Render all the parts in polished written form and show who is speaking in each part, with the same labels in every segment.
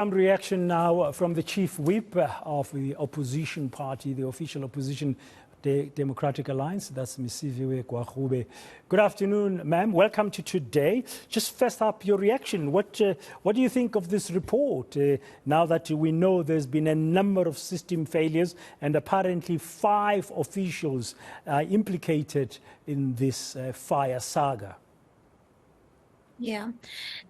Speaker 1: Some reaction now from the chief whip of the opposition party, the official opposition Democratic Alliance. That's Ms. Siviwe Gwarube. Good afternoon, ma'am. Welcome to today. Just first up, your reaction. What do you think of this report now that we know there's been a number of system failures and apparently 5 officials implicated in this fire saga?
Speaker 2: Yeah,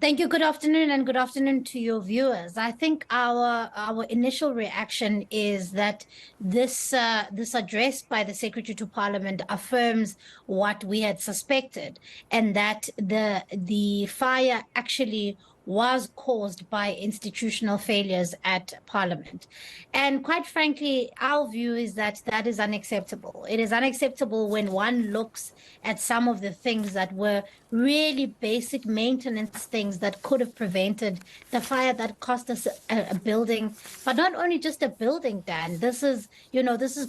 Speaker 2: thank you. Good afternoon, and good afternoon to your viewers. I think our initial reaction is that this address by the Secretary to Parliament affirms what we had suspected, and that the fire actually was caused by institutional failures at Parliament. And quite frankly, our view is that that is unacceptable. It is unacceptable when one looks at some of the things that were really basic maintenance things that could have prevented the fire that cost us a building, but not only just a building, Dan. This is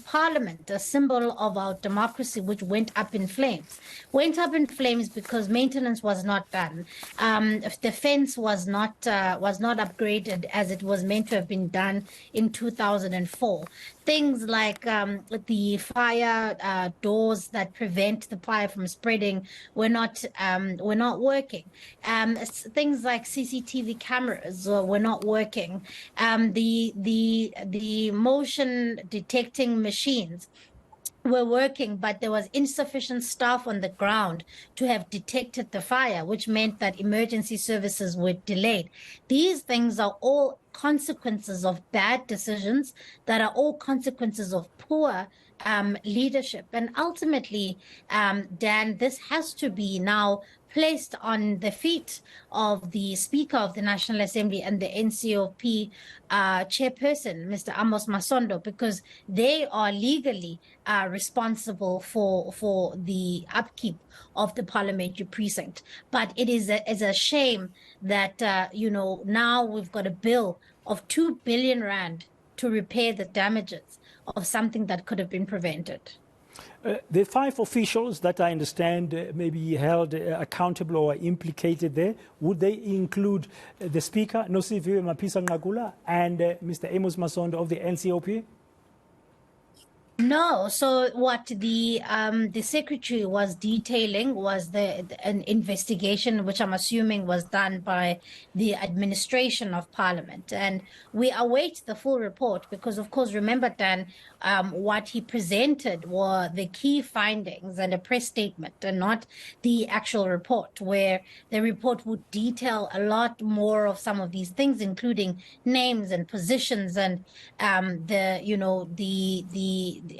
Speaker 2: Parliament, a symbol of our democracy, which went up in flames. Went up in flames because maintenance was not done. The fence was not upgraded as it was meant to have been done in 2004. Things like the fire doors that prevent the fire from spreading were not working. Things like CCTV cameras were not working. The motion detecting machines were working, but there was insufficient staff on the ground to have detected the fire, which meant that emergency services were delayed. These things are all consequences of bad decisions, that are all consequences of poor leadership. And ultimately, Dan, this has to be now placed on the feet of the Speaker of the National Assembly and the NCOP chairperson, Mr. Amos Masondo, because they are legally responsible for the upkeep of the parliamentary precinct. But it is a shame that now we've got a bill of 2 billion rand to repair the damages of something that could have been prevented.
Speaker 1: The 5 officials that I understand may be held accountable or implicated there, would they include the Speaker, Nosiviwe Mapisa-Nqakula, and Mr. Amos Masondo of the NCOP?
Speaker 2: No. So what the secretary was detailing was an investigation, which I'm assuming was done by the administration of Parliament, and we await the full report because, of course, remember, Dan, what he presented were the key findings and a press statement, and not the actual report, where the report would detail a lot more of some of these things, including names and positions and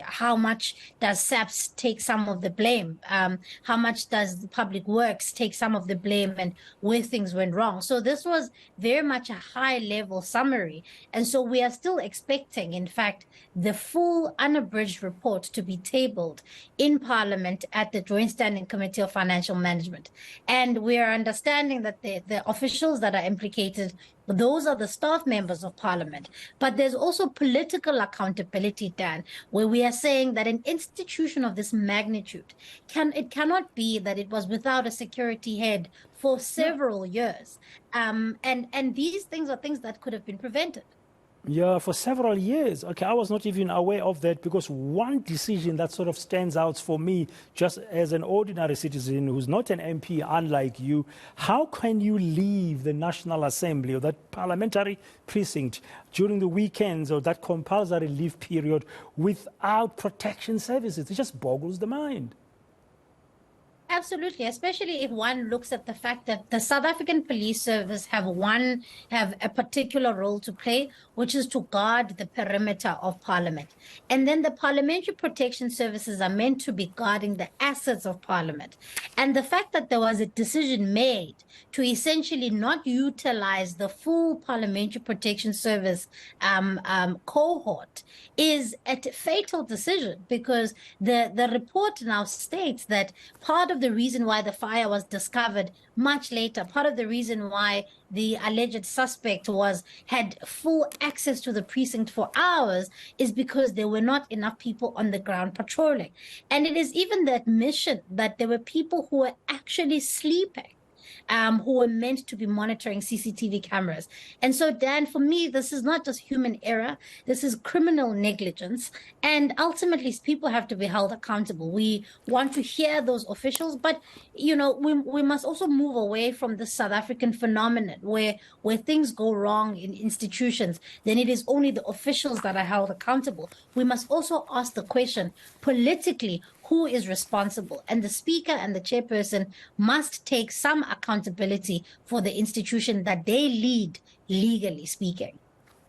Speaker 2: how much does SAPS take some of the blame? How much does the Public Works take some of the blame, and where things went wrong? So this was very much a high-level summary. And so we are still expecting, in fact, the full unabridged report to be tabled in Parliament at the Joint Standing Committee of Financial Management. And we are understanding that the officials that are implicated, those are the staff members of Parliament. But there's also political accountability, Dan, where we are saying that an institution of this magnitude cannot be that it was without a security head for several years. And these things are things that could have been prevented.
Speaker 1: Yeah, for several years. Okay, I was not even aware of that, because one decision that sort of stands out for me, just as an ordinary citizen who's not an MP, unlike you, how can you leave the National Assembly or that parliamentary precinct during the weekends or that compulsory leave period without protection services? It just boggles the mind.
Speaker 2: Absolutely, especially if one looks at the fact that the South African Police Service have a particular role to play, which is to guard the perimeter of Parliament. And then the Parliamentary Protection Services are meant to be guarding the assets of Parliament. And the fact that there was a decision made to essentially not utilize the full Parliamentary Protection Service cohort is a fatal decision, because the report now states that part of the reason why the fire was discovered much later, part of the reason why the alleged suspect had full access to the precinct for hours, is because there were not enough people on the ground patrolling. And it is even the admission that there were people who were actually sleeping who were meant to be monitoring CCTV cameras. And so, Dan, for me, this is not just human error, this is criminal negligence. And ultimately, people have to be held accountable. We want to hear those officials, but, you know, we must also move away from the South African phenomenon where things go wrong in institutions, then it is only the officials that are held accountable. We must also ask the question, politically, who is responsible? And the speaker and the chairperson must take some accountability for the institution that they lead, legally speaking.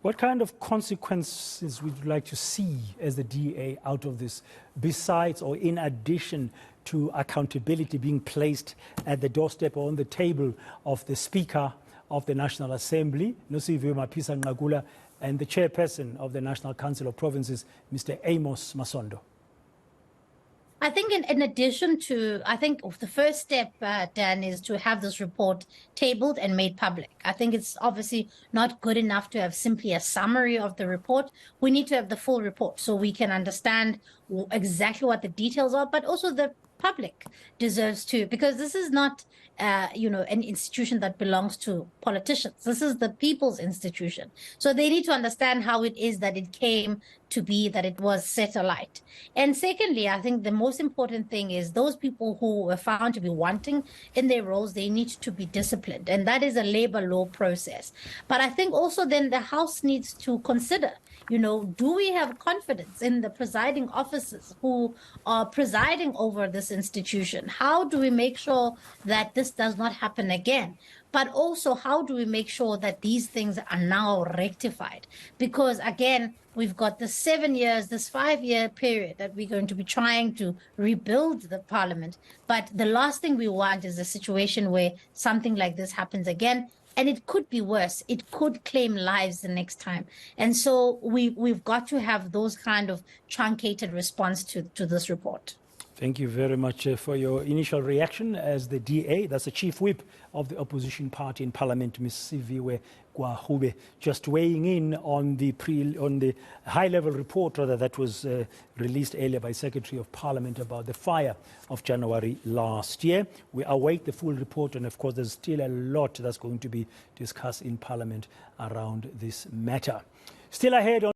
Speaker 1: What kind of consequences would you like to see as the DA out of this, besides or in addition to accountability being placed at the doorstep or on the table of the Speaker of the National Assembly, Siviwe Nqakula, and the chairperson of the National Council of Provinces, Mr. Amos Masondo?
Speaker 2: I think in addition to, I think the first step, Dan, is to have this report tabled and made public. I think it's obviously not good enough to have simply a summary of the report. We need to have the full report so we can understand exactly what the details are, but also the public deserves to, because this is not, an institution that belongs to politicians. This is the people's institution. So they need to understand how it is that it came to be, that it was set alight. And secondly, I think the most important thing is those people who were found to be wanting in their roles, they need to be disciplined. And that is a labor law process. But I think also then the House needs to consider, do we have confidence in the presiding officers who are presiding over this institution? How do we make sure that this does not happen again? But also, how do we make sure that these things are now rectified? Because again, we've got this 7 years, this 5-year period that we're going to be trying to rebuild the parliament. But the last thing we want is a situation where something like this happens again. And it could be worse. It could claim lives the next time. And so we've got to have those kind of truncated response to this report.
Speaker 1: Thank you very much for your initial reaction as the DA, that's the Chief Whip of the opposition party in Parliament, Ms. Siviwe Gwarube, just weighing in on the high-level report that was released earlier by Secretary of Parliament about the fire of January last year. We await the full report, and of course there's still a lot that's going to be discussed in Parliament around this matter. Still ahead on